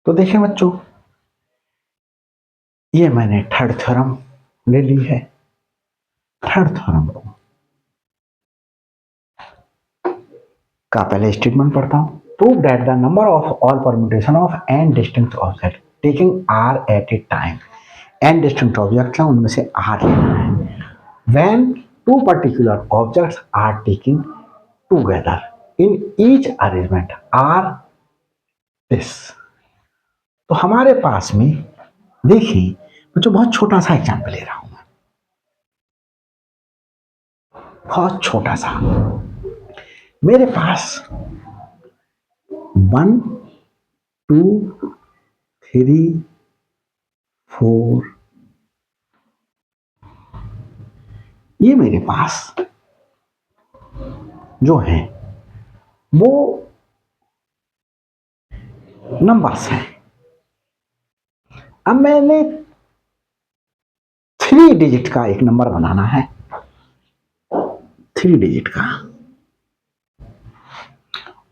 तो देखिए बच्चों, ये मैंने थर्ड थ्योरम ले ली है। थर्ड थ्योरम का पहले स्टेटमेंट पढ़ता हूं। Prove that the number of all permutation of N distinct object taking R at a time, N distinct object है, उनमें से आर लेना है, when two particular objects are taking together in each arrangement are this. तो हमारे पास में देखिए बच्चों, बहुत छोटा सा एग्जाम्पल ले रहा हूं मैं, बहुत छोटा सा। मेरे पास 1 2 3 4, ये मेरे पास जो है वो नंबर्स हैं। अब मैंने 3 डिजिट का एक नंबर बनाना है, 3 डिजिट का,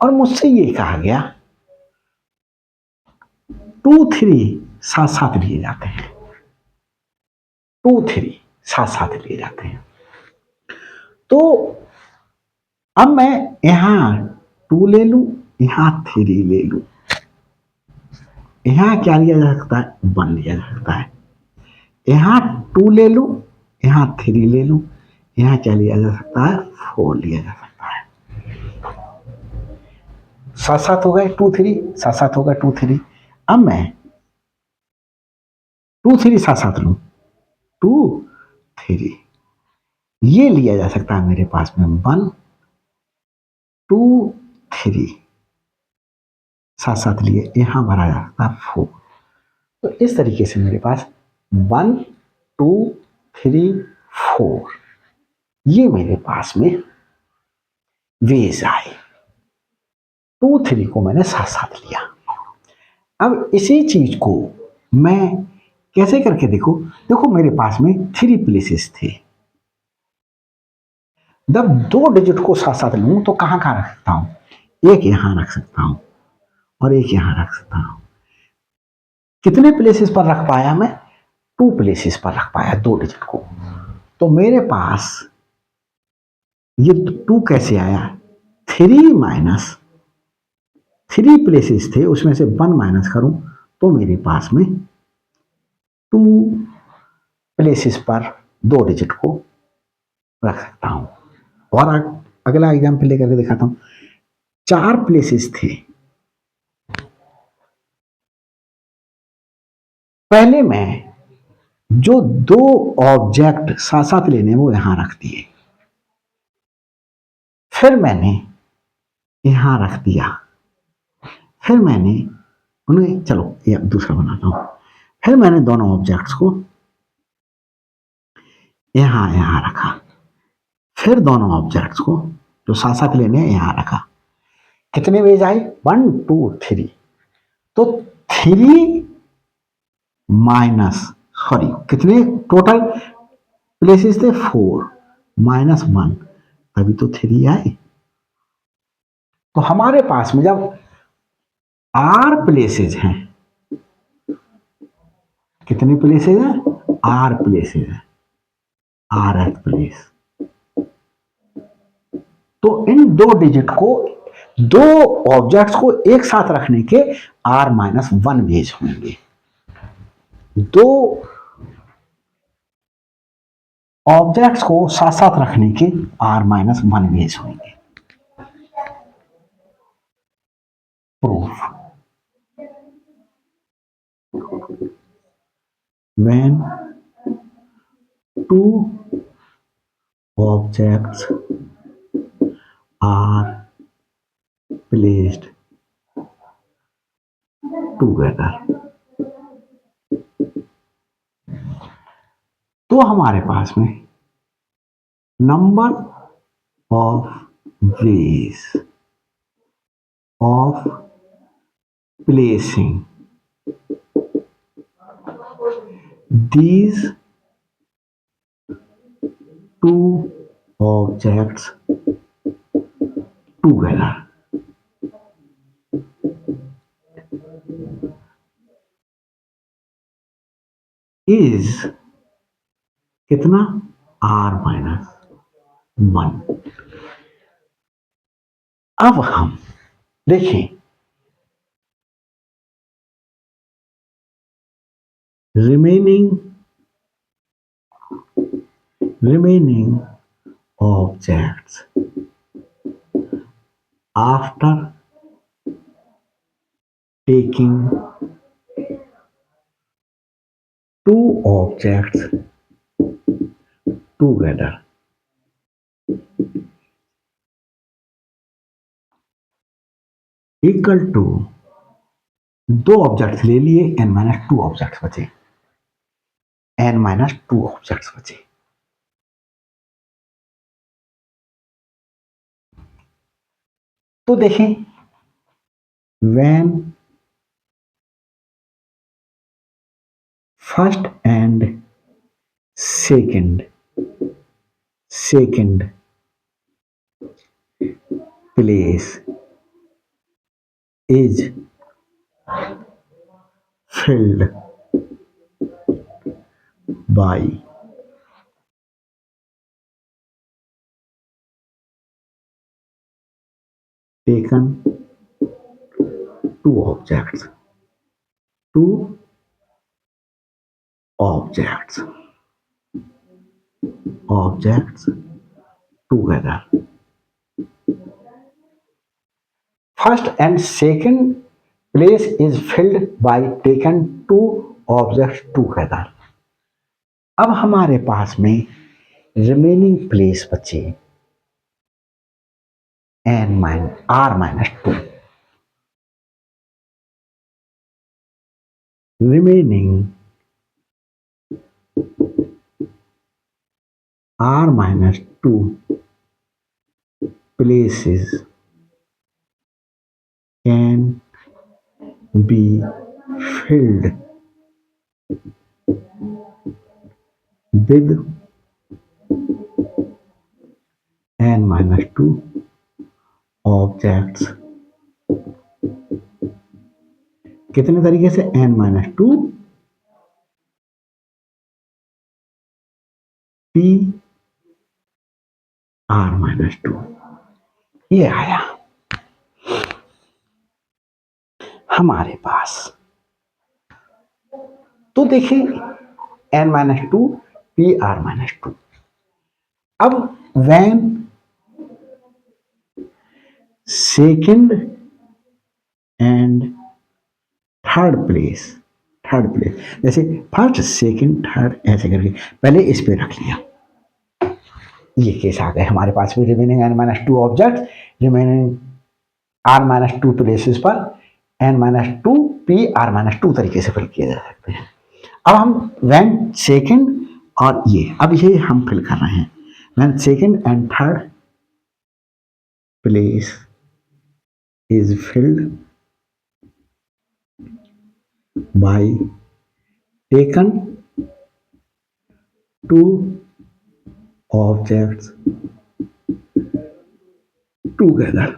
और मुझसे ये कहा गया 2 3 साथ साथ लिए जाते हैं, 2 3 साथ साथ लिए जाते हैं। तो अब मैं यहां 2 ले लूं, यहां 3 ले लूं, यहां क्या लिया जा सकता है, 1 लिया जा सकता है, यहां 2 ले लूं, यहां 3 ले लूं, यहां क्या लिया जा सकता है, 4 लिया जा सकता है। साथ साथ हो गए 2 3, साथ साथ हो गए 2 3। अब मैं 2 3 साथ साथ लूं, 2 3, ये लिया जा सकता है मेरे पास में 1 2 3, साथ साथ लिए यहां भरा जा सकता है 4। तो इस तरीके से मेरे पास 1 2 3 4, ये मेरे पास में वेज आए। 2 3 को मैंने साथ साथ लिया। अब इसी चीज को मैं कैसे करके देखो, देखो मेरे पास में 3 प्लेसेस थे। जब 2 डिजिट को साथ साथ लूं तो कहां कहां रख सकता हूं, एक यहां रख सकता हूं और एक यहां रख सकता हूं। कितने प्लेसेस पर रख पाया मैं, 2 प्लेसेस पर रख पाया 2 डिजिट को। तो मेरे पास ये 2 कैसे आया, 3 माइनस 3 प्लेसेस थे, उसमें से 1 माइनस करूं तो मेरे पास में 2 प्लेसेस पर 2 डिजिट को रख सकता हूं। और अगला एग्जाम्पल लेकर के दिखाता हूं। 4 प्लेसेस थे, पहले मैं जो 2 ऑब्जेक्ट साथ साथ लेने वो यहां रख दिए, फिर मैंने यहां रख दिया, फिर मैंने उन्हें, चलो ये दूसरा बनाता हूं, फिर मैंने दोनों ऑब्जेक्ट्स को यहां यहां रखा, फिर दोनों ऑब्जेक्ट्स को जो साथ साथ लेने यहां रखा। कितने वेज आए, 1 2 3। तो 3 माइनस, सॉरी कितने टोटल प्लेसेस थे, 4 माइनस 1, तभी तो 3 आए। तो हमारे पास में जब आर प्लेसेस हैं, कितने प्लेसेस हैं, आर प्लेसेस हैं, आर एथ प्लेस, तो इन 2 डिजिट को, 2 ऑब्जेक्ट्स को एक साथ रखने के आर माइनस 1 वेज होंगे। 2 ऑब्जेक्ट्स को साथ साथ रखने के आर माइनस 1 वेज होंगे। Proof, when 2 objects are placed together, तो हमारे पास में number of ways of placing these 2 objects together is कितना, r-1। अब हम देखें remaining objects after taking two objects together equal to, दो ऑब्जेक्ट्स ले लिए, n-2 ऑब्जेक्ट्स बचे, n-2 ऑब्जेक्ट्स बचे। तो देखें when first and second place is filled by taken two objects objects together. First and second place is filled by taken two objects together. अब हमारे पास में रिमेनिंग प्लेस बचे r-2। Remaining r-2 places can be filled with n-2 objects. कितने तरीके से, n-2 p r-2, ये आया हमारे पास। तो देखिए n-2 p r-2। अब when second and third place, जैसे फर्स्ट सेकेंड थर्ड ऐसे करके पहले इस पे रख लिया, ये केस आ गए हमारे पास भी। Remaining n-2 object remaining r-2 places पर n-2 p r-2 तरीके से फिल किए जा सकते हैं। अब हम व्हेन सेकेंड और ये, अब ये हम फिल कर रहे हैं when second and third place is filled by taken two objects together.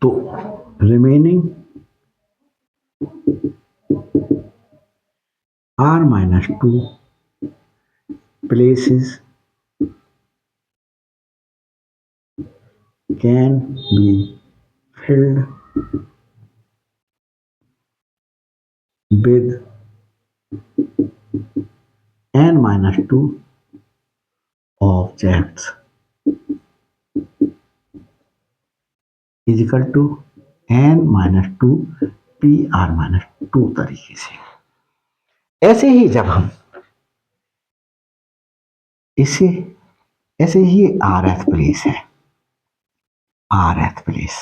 तो remaining r-2 places can be filled with n-2 objects is equal to n-2 p r-2 तरीके से। ऐसे ही जब हम इसे ऐसे ही rth प्लेस है, rth प्लेस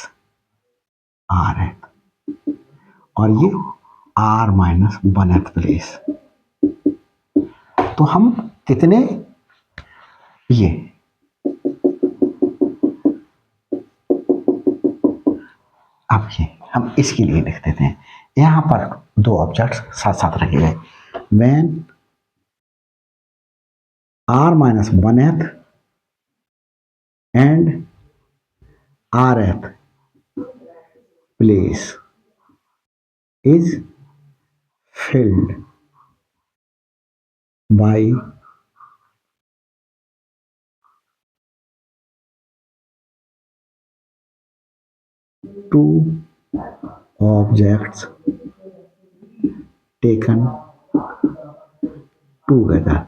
rth, और ये r-1th प्लेस, तो हम कितने, ये अब ये हम इसके लिए लिख देते हैं। यहां पर दो ऑब्जेक्ट्स साथ साथ रखे गए, when r-1th and rth place is filled by two objects taken together.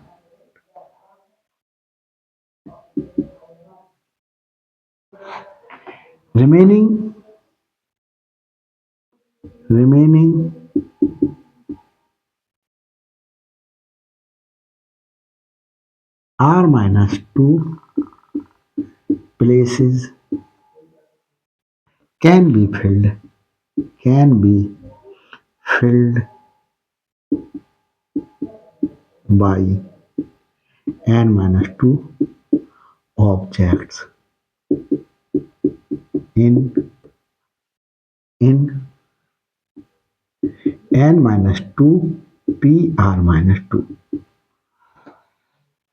Remaining r minus 2 places can be filled by n minus 2 objects in n minus 2 p r minus 2।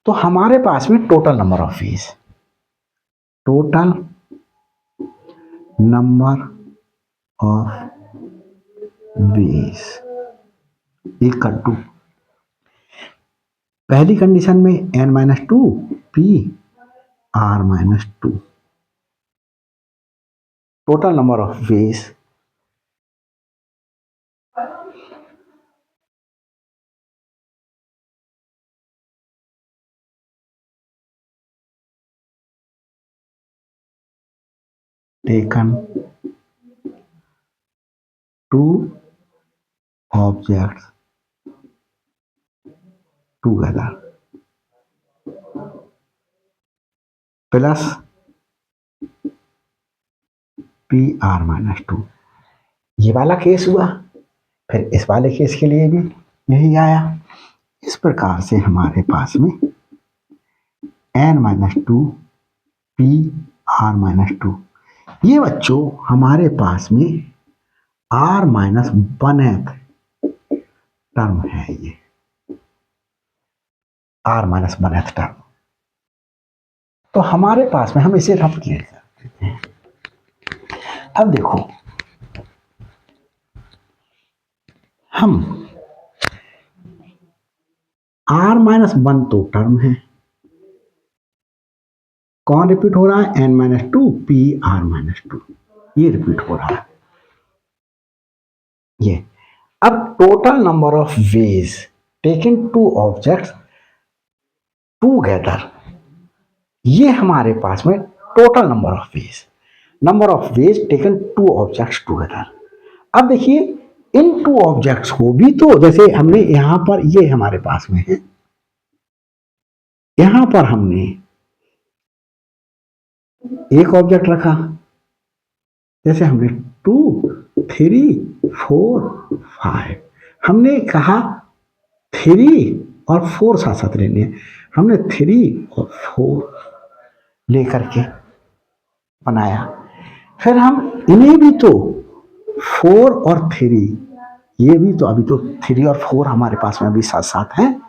तो हमारे पास में total number of ways equal to, पहली condition में n minus 2 P R minus 2, total number of ways taken two objects together plus P R minus 2। ये वाला case हुआ, फिर इस वाले केस के लिए भी यही आया। इस प्रकार से हमारे पास में n minus 2 P R minus 2, ये बच्चों हमारे पास में r माइनस 1th टर्म है, ये r माइनस 1th टर्म। तो हमारे पास में हम इसे रफ क्लियर कर देते हैं। अब देखो हम r माइनस 1 तो टर्म है, कौन रिपीट हो रहा है? n minus 2 P R minus 2, ये रिपीट हो रहा है ये। अब total number of veg taking to objects together, ये हमारे पास में total number of ways taken two objects together. अब देखिए इन टू ऑब्जेक्ट्स को भी, तो जैसे हमने यहां पर, ये हमारे पास में है, यहां पर हमने एक ऑब्जेक्ट रखा, जैसे हमने 2 3 4 5, हमने कहा 3 और 4 साथ साथ लेने हैं, हमने 3 और 4 लेकर के बनाया। फिर हम इन्हें भी तो 4 और 3, ये भी तो अभी तो 3 और 4 हमारे पास में अभी साथ साथ हैं,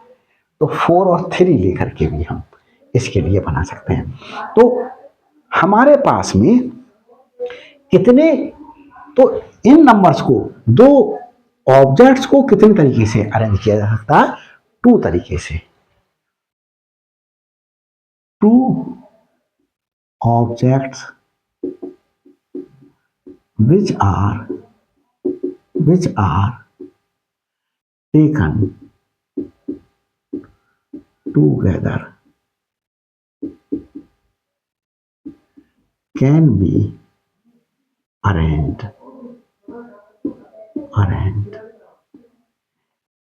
तो 4 और 3 लेकर के भी हम इसके लिए बना सकते हैं। तो हमारे पास में कितने, तो इन नंबर्स को, दो ऑब्जेक्ट्स को कितने तरीके से अरेंज किया जा सकता है? 2 तरीके से। 2 objects which are taken together can be arranged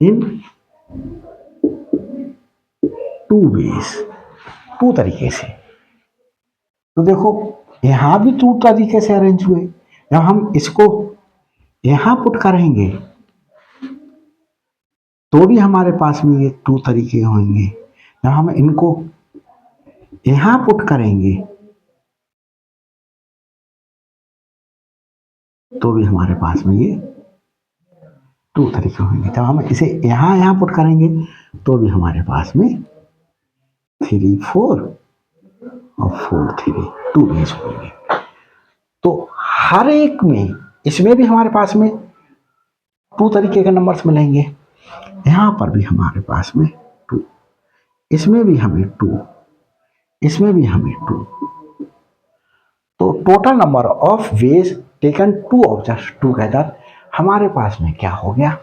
in 2 ways, 2 तरीके से। तो देखो यहां भी 2 तरीके से अरेंज हुए। जब हम इसको यहां पुट करेंगे तो भी हमारे पास में ये 2 तरीके होंगे। जब हम इनको यहां पुट करेंगे तो भी हमारे पास में ये 2 तरीके होंगे। जब हम इसे यहां पुट करेंगे तो भी हमारे पास में 3 4 और 4 3 2 वेज होंगे। तो हर एक में इसमें भी हमारे पास में 2 तरीके के नंबर्स मिलेंगे, यहां पर भी हमारे पास में 2, इसमें भी हमें 2, इसमें भी हमें 2। तो total number of ways taken two objects together हमारे पास में क्या हो गया।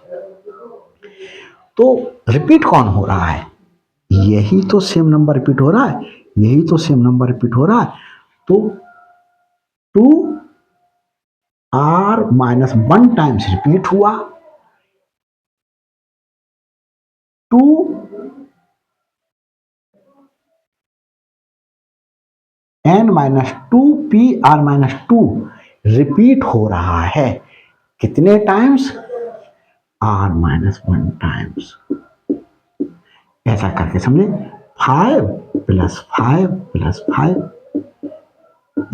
तो रिपीट कौन हो रहा है, यही तो सेम नंबर रिपीट हो रहा है, यही तो सेम नंबर रिपीट हो रहा है। तो 2r-1 टाइम्स रिपीट हुआ, 2n-2pr-2 रिपीट हो रहा है, कितने टाइम्स, r-1 टाइम्स। ऐसा करके समझे, 5 + 5 + 5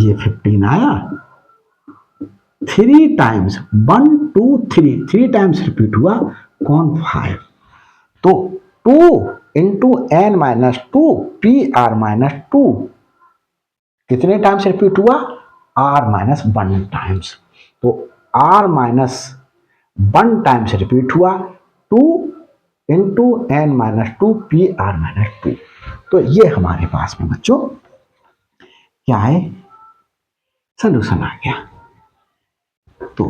ये 15 आया, 3 टाइम्स 1 2 3 टाइम्स रिपीट हुआ कौन, 5। तो 2 × n-2 pr-2 कितने टाइम्स रिपीट हुआ, r-1 टाइम्स। तो r-1 टाइम्स रिपीट हुआ, 2 × n-2 pr-2। तो ये हमारे पास में बच्चों क्या है, सॉल्यूशन आ गया। तो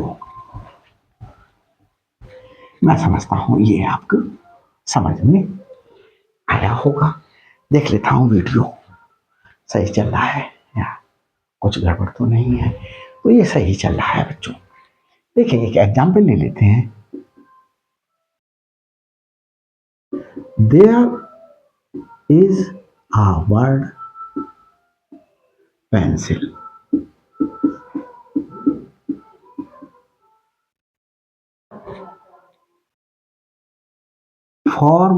मैं समझता हूं ये आपको समझ में आया होगा। देख लेता हूं वीडियो सही चल रहा है या कुछ गड़बड़ तो नहीं है। तो ये सही चल रहा है बच्चों। देखिए एक एग्जाम्पल ले लेते हैं। There is a word pencil, form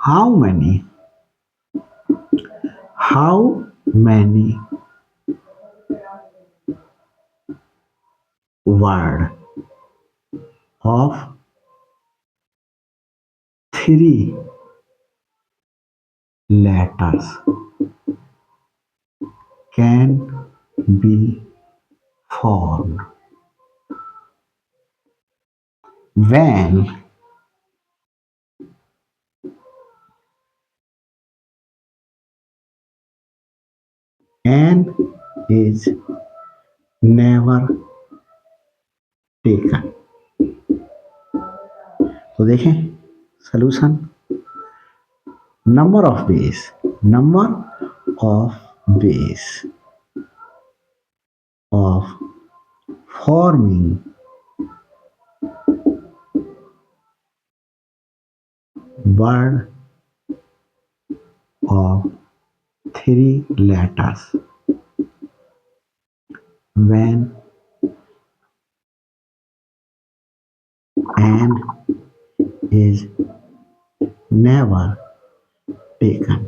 how many word of 3 letters can be formed when n is never taken। तो देखें solution, number of ways of forming word of 3 letters when n is never taken।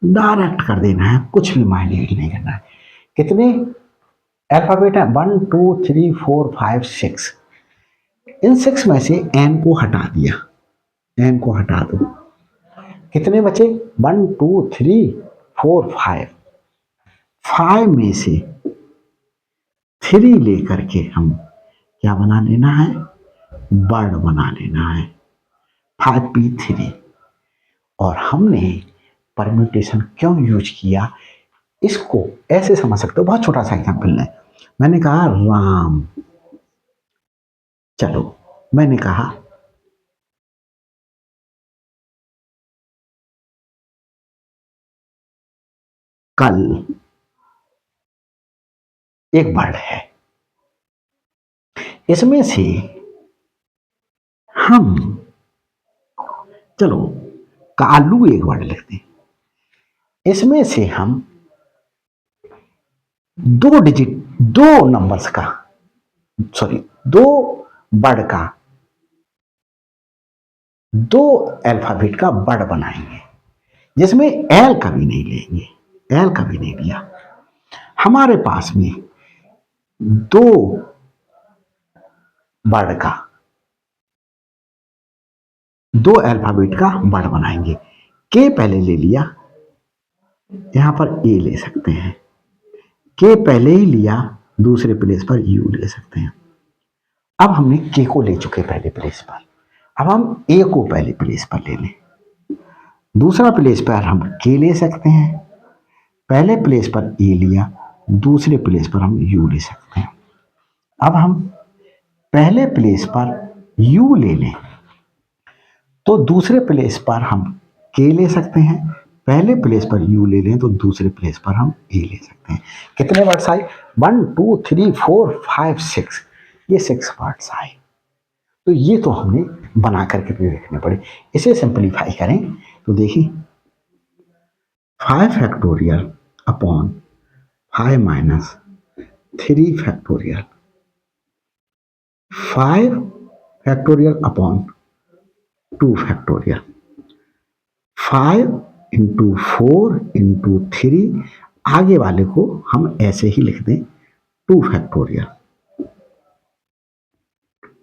Direct कर देना है, कुछ भी minute नहीं करना है। कितने अल्फाबेट है, 1 2 3 4 5 6। इन 6 में से n को हटा दिया, n को हटा दो, कितने बचे 1 2 3 4 5। 5 में से 3 लेकर के हम क्या बना लेना है, वर्ड बना लेना है 5p3। और हमने परम्यूटेशन क्यों यूज किया, इसको ऐसे समझ सकते हो। बहुत छोटा सा एग्जाम्पल है, मैंने कहा राम, चलो मैंने कहा कल, एक वर्ड है, इसमें से हम चलो कालू एक वर्ड लिखते हैं, इसमें से हम 2 डिजिट 2 नंबर्स का 2 वर्ड का 2 अल्फाबेट का वर्ड बनाएंगे, जिसमें एल कभी नहीं लेंगे, एल कभी नहीं लिया। हमारे पास में 2 वर्ड का 2 अल्फाबेट का वर्ड बनाएंगे। के पहले ले लिया, यहां पर ए ले सकते हैं, के पहले ही लिया, दूसरे प्लेस पर यू ले सकते हैं। अब हमने के को ले चुके पहले प्लेस पर, अब हम ए को पहले प्लेस पर ले लें। दूसरा प्लेस पर हम के ले सकते हैं, पहले प्लेस पर ए लिया, दूसरे प्लेस पर हम यू ले सकते हैं। अब हम पहले प्लेस पर यू ले लें तो दूसरे प्लेस पर हम के ले सकते हैं, पहले प्लेस पर यू ले लें तो दूसरे प्लेस पर हम ए ले सकते हैं। कितने वर्ड्स आए? 1 2 3 4 5 6, ये 6 वर्ड्स आए। तो ये तो हमने बना करके भी देखने पड़े। इसे सिंपलीफाई करें तो देखिए 5 factorial upon 5 minus 3 factorial, 5 factorial upon 2 factorial, 5 into 4 into 3, आगे वाले को हम ऐसे ही लिख दें 2 फैक्टोरियल,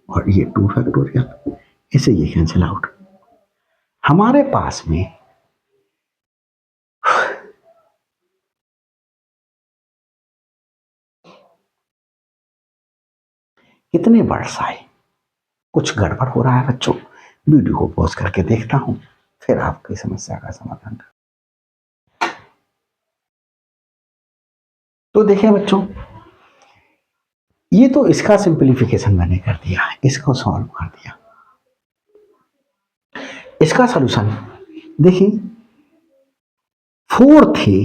और ये 2 फैक्टोरियल, इसे ये कैंसिल आउट। हमारे पास में कितने वर्ड्स आए? कुछ गड़बड़ हो रहा है बच्चों, वीडियो को पॉज करके देखता हूं, फिर आपकी समस्या का समाधान कर। तो देखिए बच्चों, ये तो इसका सिंपलीफिकेशन मैंने कर दिया, इसको सॉल्व कर दिया। इसका सॉल्यूशन देखिए, 4 थे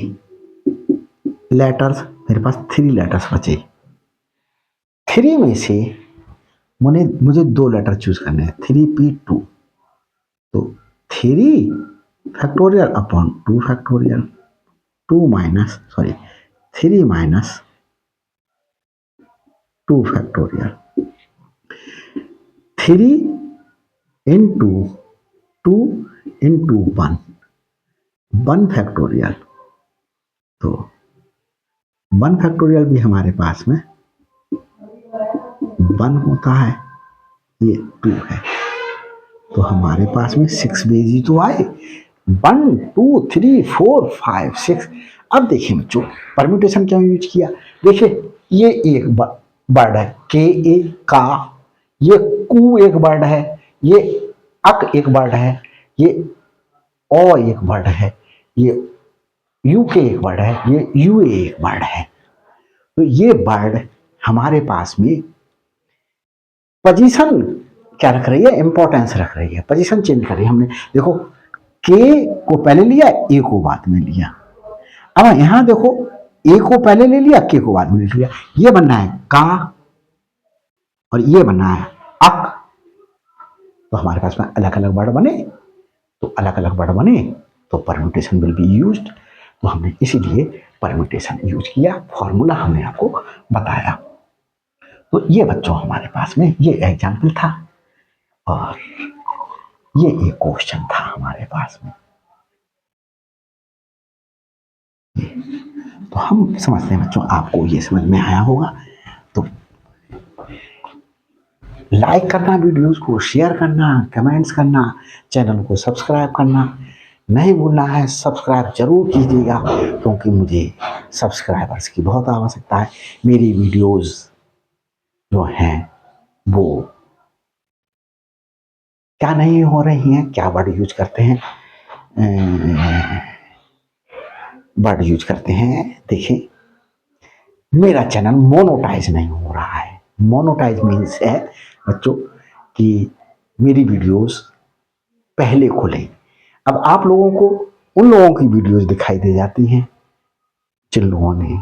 लेटर्स, मेरे पास 3 लेटर्स बचे। 3 में से मुझे 2 लेटर चूज करने हैं, 3p2, तो 3 factorial upon 2 factorial, 3 minus 2 factorial, 3 into 2 into 1 factorial, तो 1 फैक्टोरियल भी हमारे पास में 1 होता है, ये 2 है, तो हमारे पास में 6 बेजी तो आए, 1 2 3 4 5 6। अब देखिए बच्चों, परम्यूटेशन क्यों यूज किया? देखिए ये एक वर्ड है के ए का, ये कू एक वर्ड है, ये अक एक वर्ड है, ये ओ एक वर्ड है, ये यू के एक वर्ड है, ये यू ए एक वर्ड है। तो ये वर्ड हमारे पास में पोजीशन क्या रख रही है? इंपॉर्टेंस रख रही है, पोजीशन चेंज कर रही है। हमने देखो के को पहले लिया, ए को बाद में लिया। अब यहां देखो, ए को पहले ले लिया, के को बाद में ले लिया। ये बनना है का और ये बनना है अक, तो हमारे पास में अलग अलग वर्ड बने, तो अलग अलग वर्ड बने तो परम्यूटेशन विल बी यूज्ड। तो हमने इसीलिए परम्यूटेशन यूज किया, फॉर्मूला हमने आपको बताया। तो ये बच्चों हमारे पास में ये एग्जाम्पल था और ये एक क्वेश्चन था हमारे पास में। तो हम समझते हैं बच्चों आपको ये समझ में आया होगा। तो लाइक करना, वीडियोस को शेयर करना, कमेंट्स करना, चैनल को सब्सक्राइब करना नहीं भूलना है। सब्सक्राइब जरूर कीजिएगा क्योंकि मुझे सब्सक्राइबर्स की बहुत आवश्यकता है। मेरी वीडियोस जो हैं वो क्या नहीं हो रही हैं, क्या वर्ड यूज करते हैं, वर्ड यूज करते हैं। देखिए मेरा चैनल मोनोटाइज नहीं हो रहा है। मोनोटाइज मीन्स है बच्चों कि मेरी वीडियोस पहले खुले। अब आप लोगों को उन लोगों की वीडियोस दिखाई दे जाती हैं जिन लोगों ने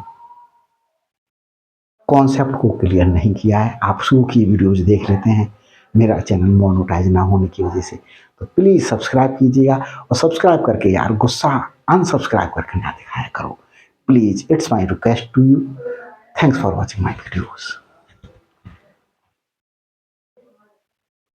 कॉन्सेप्ट को क्लियर नहीं किया है। आप शुरू की वीडियोस देख लेते हैं मेरा चैनल मोनेटाइज ना होने की वजह से। तो प्लीज़ सब्सक्राइब कीजिएगा और सब्सक्राइब करके यार गुस्सा अनसब्सक्राइब करके ना दिखाया करो please. It's my request to you. Thanks for watching my videos.